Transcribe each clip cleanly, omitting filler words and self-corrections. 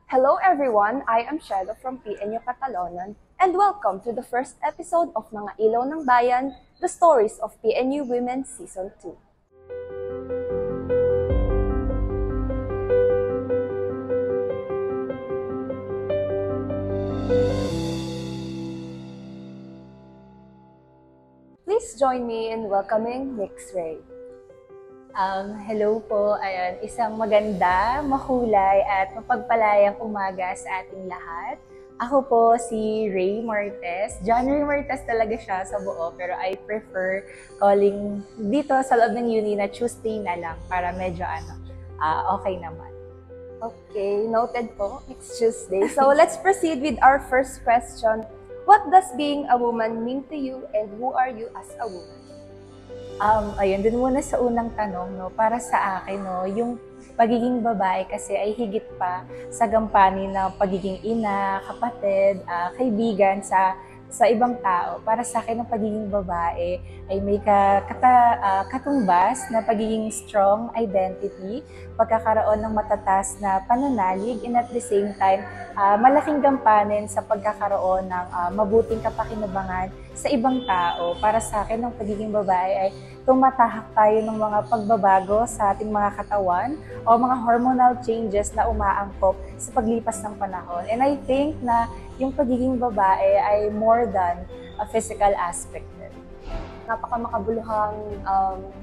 Hello everyone, I am Shelo from PNU Catalonan and welcome to the first episode of Mga Ilaw ng Bayan, the stories of PNU Women Season 2. Please join me in welcoming Nix Ray. Hello po, ayan, isang maganda, mahulay at mapagpalayang umaga sa ating lahat. Ako po si Ray Martes. John Ray Martes talaga siya sa buo, pero I prefer calling dito sa loob ng uni na Tuesday na lang para medyo okay naman. Okay, noted po, next Tuesday. So let's proceed with our first question. What does being a woman mean to you and who are you as a woman? Ayun, dun muna sa unang tanong, no, para sa akin, no, yung pagiging babae kasi ay higit pa sa gampanin ng pagiging ina, kapatid, kaibigan sa ibang tao. Para sa akin, ang pagiging babae ay may katumbas na pagiging strong identity, pagkakaroon ng matatas na pananalig, and at the same time, malaking gampanin sa pagkakaroon ng mabuting kapakinabangan sa ibang tao. Para sa akin, ang pagiging babae ay tumatahak tayo ng mga pagbabago sa ating mga katawan o mga hormonal changes na umaangkop sa paglipas ng panahon. And I think na yung pagiging babae ay more than a physical aspect din. Napakamakabuluhang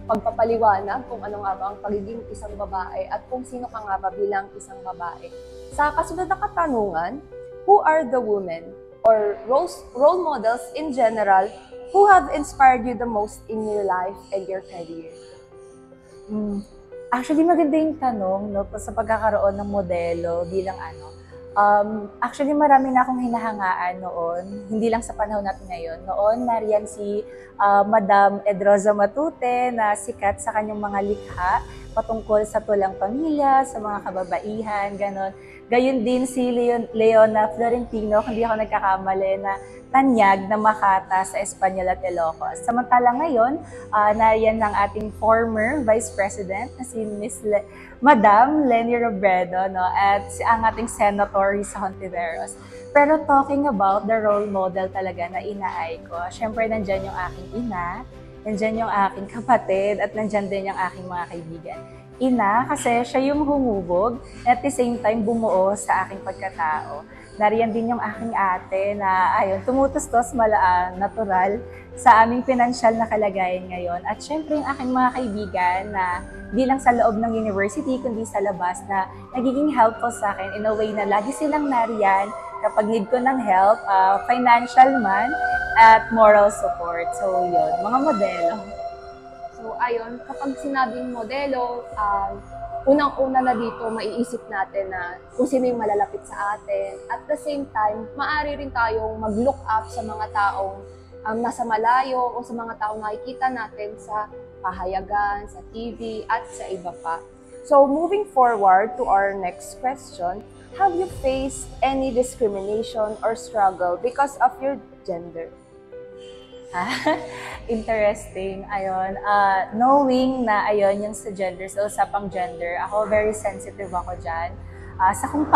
pagpapaliwanag kung ano nga ba ang pagiging isang babae at kung sino ka nga ba bilang isang babae. Sa kasunod na katanungan, who are the women or role models in general who have inspired you the most in your life and your career? Actually, maganda yung tanong, no, sa pagkakaroon ng modelo bilang actually, marami na akong hinahangaan noon, hindi lang sa panahon natin ngayon. Noon, nariyan si Madam Edroza Matute na sikat sa kanyang mga likha patungkol sa tulang pamilya, sa mga kababaihan, ganon. Gayon din si Leona Florentino, kung hindi ako nagkakamali, na tanyag na Makata sa Espanyol at Ilocos. Samantalang ngayon, nariyan ng ating former Vice President na si Madam Leni Robredo, no, at ang ating Senator Risa Hontiveros. Pero talking about the role model talaga na inaay ko, syempre nandyan yung aking ina, nandyan yung aking kapatid, at nandyan din yung aking mga kaibigan. Ina, kasi siya yung humubog, at the same time bumuo sa aking pagkatao. Nariyan din yung aking ate na tumutustos natural sa aming pinansyal na kalagayan ngayon. At syempre yung aking mga kaibigan na di lang sa loob ng university, kundi sa labas na nagiging helpful sa akin in a way na lagi silang nariyan kapag need ko ng help, financial man at moral support. So yun, mga modelo. So ayun, kapag sinabing modelo, unang-una na dito, maiisip natin na kung sino yung malalapit sa atin. At the same time, maaari rin tayong mag-look up sa mga taong nasa malayo o sa mga taong nakikita natin sa pahayagan, sa TV, at sa iba pa. So moving forward to our next question, have you faced any discrimination or struggle because of your gender? Interesting. Ayun. Knowing na yung sa gender, sa usapang gender, ako very sensitive ako dyan. Sa kung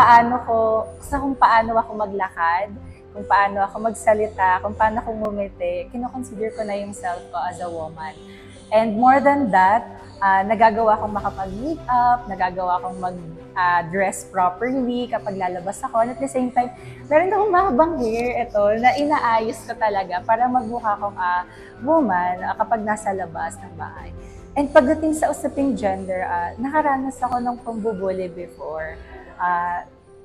paano ako maglakad, kung paano ako magsalita, kung paano ako ngumiti, kinoconsider ko na yung self ko as a woman. And more than that, nagagawa akong makapag-makeup, nagagawa akong mag-dress properly kapag lalabas ako. And at the same time, meron akong mahabang hair na inaayos ko talaga para magmukha akong woman kapag nasa labas ng bahay. And pagdating sa usaping gender, nakaranas ako ng pambubuli before.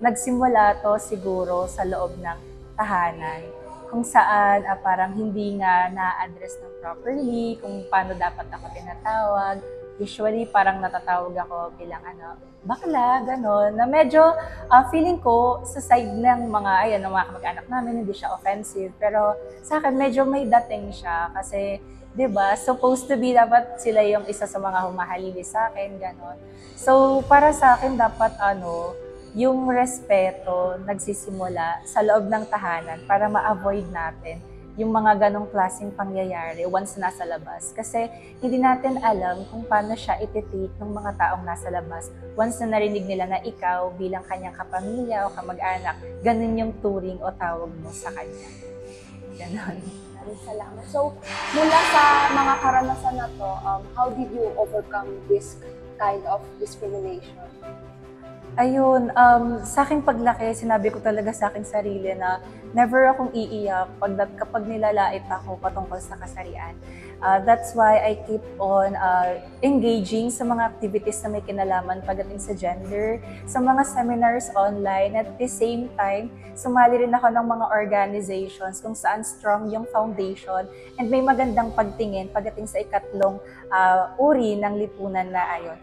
Nagsimula to siguro sa loob ng tahanan, kung saan parang hindi nga na-address ng properly, kung paano dapat ako tinatawag. Usually, parang natatawag ako bilang bakla, gano'n, na medyo feeling ko sa side ng mga kamag-anak namin, hindi siya offensive. Pero sa akin, medyo may dating siya kasi, di ba, supposed to be dapat sila yung isa sa mga humahalili sa akin, gano'n. So, para sa akin, dapat yung respeto nagsisimula sa loob ng tahanan para ma-avoid natin yung mga ganong klaseng pangyayari once nasa labas. Kasi hindi natin alam kung paano siya iti-take ng mga taong nasa labas once na narinig nila na ikaw bilang kanyang kapamilya o kamag-anak, ganun yung turing o tawag mo sa kanya. Ganon. Maraming salamat. So, mula sa mga karanasan na to, how did you overcome this kind of discrimination? Ayun, sa aking paglaki, sinabi ko talaga sa aking sarili na never akong iiyak kapag nilalait ako patungkol sa kasarian. That's why I keep on engaging sa mga activities na may kinalaman pagdating sa gender, sa mga seminars online, at the same time, sumali rin ako ng mga organizations kung saan strong yung foundation and may magandang pagtingin pagdating sa ikatlong uri ng lipunan na ayon.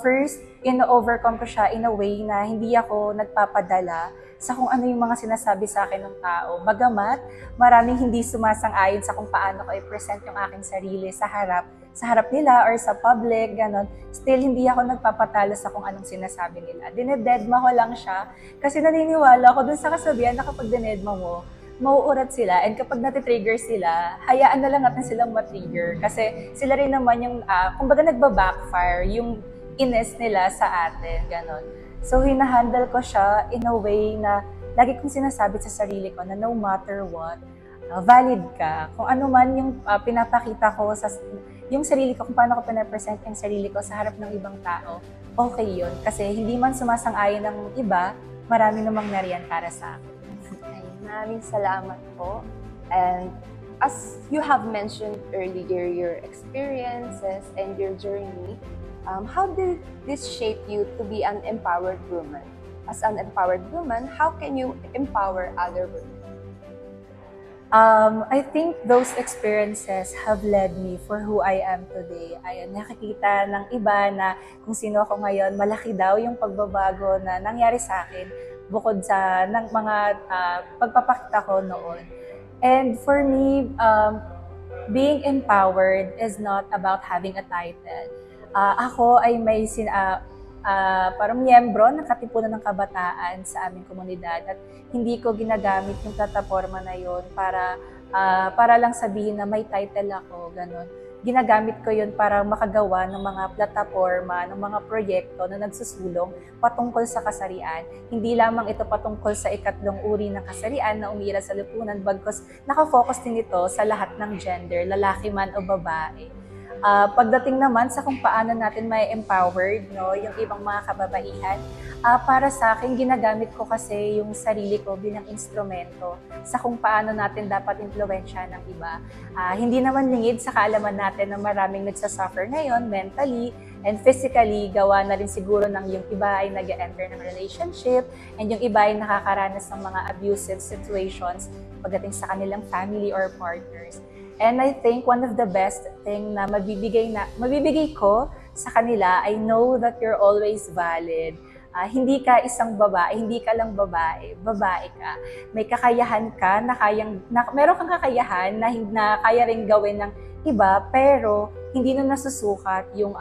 First, ino-overcome ko siya in a way na hindi ako nagpapadala sa kung ano yung mga sinasabi sa akin ng tao. Bagamat maraming hindi sumasang-ayon sa kung paano ko i-present yung aking sarili sa harap nila or sa public, ganon. Still, hindi ako nagpapatalo sa kung anong sinasabi nila. Dinededma ko lang siya kasi naniniwala ako dun sa kasabihan na kapag dinedma mo, mauurat sila, and kapag natitrigger sila, hayaan na lang natin silang matrigger kasi sila rin naman yung, kumbaga nagba-backfire yung ines nila sa atin, ganon. So, hinahandle ko siya in a way na lagi kong sinasabi sa sarili ko na no matter what, valid ka. Kung ano man yung pinapakita ko sa yung sarili ko, kung paano ko pinapresent yung sarili ko sa harap ng ibang tao, okay yun. Kasi hindi man sumasang-ayon ng iba, marami namang nariyan para sa akin. Maraming salamat po. And as you have mentioned earlier, your experiences and your journey, how did this shape you to be an empowered woman? As an empowered woman, how can you empower other women? I think those experiences have led me for who I am today. Ayun, nakikita ng iba na kung sino ako ngayon, malaki daw yung pagbabago na nangyari sa akin bukod sa ng mga pagpapakita ko noon. And for me, being empowered is not about having a title. Ako ay may parang miyembro ng Katipunan ng Kabataan sa aming komunidad at hindi ko ginagamit yung plataforma na yon para lang sabihin na may title ako, ganun. Ginagamit ko yun para makagawa ng mga plataforma, ng mga proyekto na nagsusulong patungkol sa kasarian. Hindi lamang ito patungkol sa ikatlong uri ng kasarian na umiira sa lipunan, bagkus nakafocus din ito sa lahat ng gender, lalaki man o babae. Pagdating naman sa kung paano natin may empowered, no, yung ibang mga kababaihan, para sa akin, ginagamit ko kasi yung sarili ko bilang instrumento sa kung paano natin dapat impluwensya ng iba. Hindi naman lingid sa kaalaman natin na maraming nagsasuffer ngayon mentally and physically, gawa na rin siguro ng yung iba ay nag-enter ng relationship and yung iba ay nakakaranas ng mga abusive situations pagdating sa kanilang family or partners. And I think one of the best thing na mabibigay ko sa kanila, I know that you're always valid. Hindi ka isang babae, hindi ka lang babae, babae ka. May kakayahan ka meron kang kakayahan na kaya rin gawin ng iba, pero hindi na nasusukat yung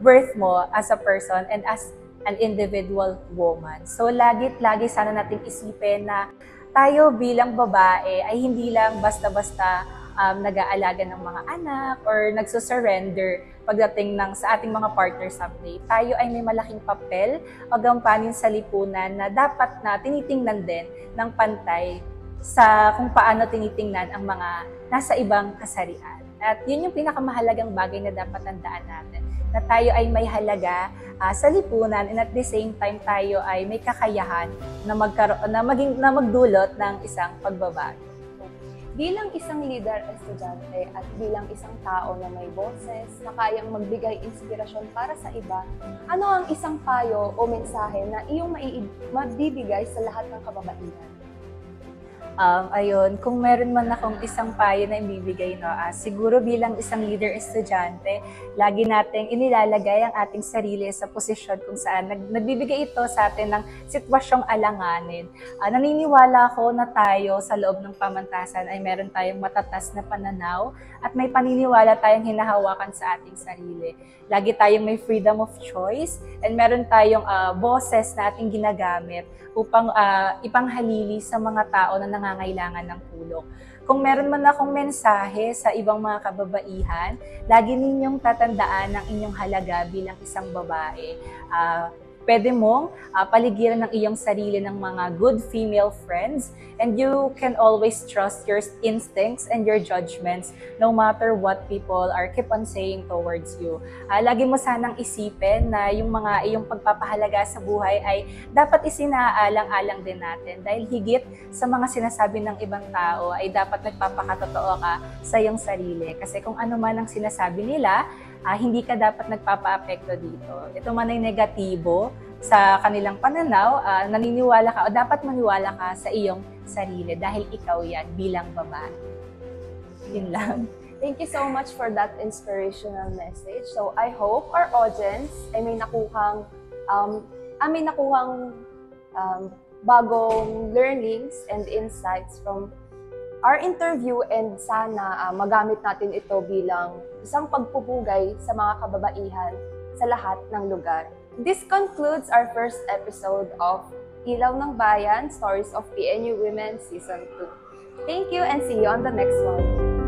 worth mo as a person and as an individual woman. So lagi sana nating isipin na tayo bilang babae ay hindi lang basta-basta nag-aalaga ng mga anak or nagsusurrender pagdating sa ating mga partner someday. Tayo ay may malaking papel o gampanin sa lipunan na dapat na tinitingnan din ng pantay sa kung paano tinitingnan ang mga nasa ibang kasarian. At yun yung pinakamahalagang bagay na dapat tandaan natin, na tayo ay may halaga sa lipunan and at the same time tayo ay may kakayahan na magdulot ng isang pagbabago. Bilang isang leader estudyante at bilang isang tao na may boses na kayang magbigay inspirasyon para sa iba, ano ang isang payo o mensahe na iyong mabibigay sa lahat ng kababaihan? Ayun, kung meron man akong isang payo na ibibigay, no, siguro bilang isang leader estudyante, lagi nating inilalagay ang ating sarili sa posisyon kung saan nagbibigay ito sa atin ng sitwasyong alanganin. Naniniwala ako na tayo sa loob ng pamantasan ay meron tayong matatas na pananaw at may paniniwala tayong hinahawakan sa ating sarili. Lagi tayong may freedom of choice and meron tayong boses na ating ginagamit upang ipanghalili sa mga tao na nangangailangan ng tulong. Kung meron man akong mensahe sa ibang mga kababaihan, lagi ninyong tatandaan ang inyong halaga bilang isang babae. Pwede mong paligiran ng iyong sarili ng mga good female friends, and you can always trust your instincts and your judgments no matter what people are keep on saying towards you. Lagi mo sanang isipin na yung mga iyong pagpapahalaga sa buhay ay dapat isinaalang-alang din natin, dahil higit sa mga sinasabi ng ibang tao ay dapat nagpapakatotoo ka sa iyong sarili. Kasi kung ano man ang sinasabi nila, hindi ka dapat nagpapa-apekto dito. Ito man ay negatibo sa kanilang pananaw, naniniwala ka o dapat maniwala ka sa iyong sarili dahil ikaw yan bilang babae. Yun lang. Thank you so much for that inspirational message. So I hope our audience ay may nakuhang bagong learnings and insights from our interview, and sana magamit natin ito bilang isang pagpupugay sa mga kababaihan sa lahat ng lugar. This concludes our first episode of Ilaw ng Bayan, Stories of PNU Women Season 2. Thank you and see you on the next one.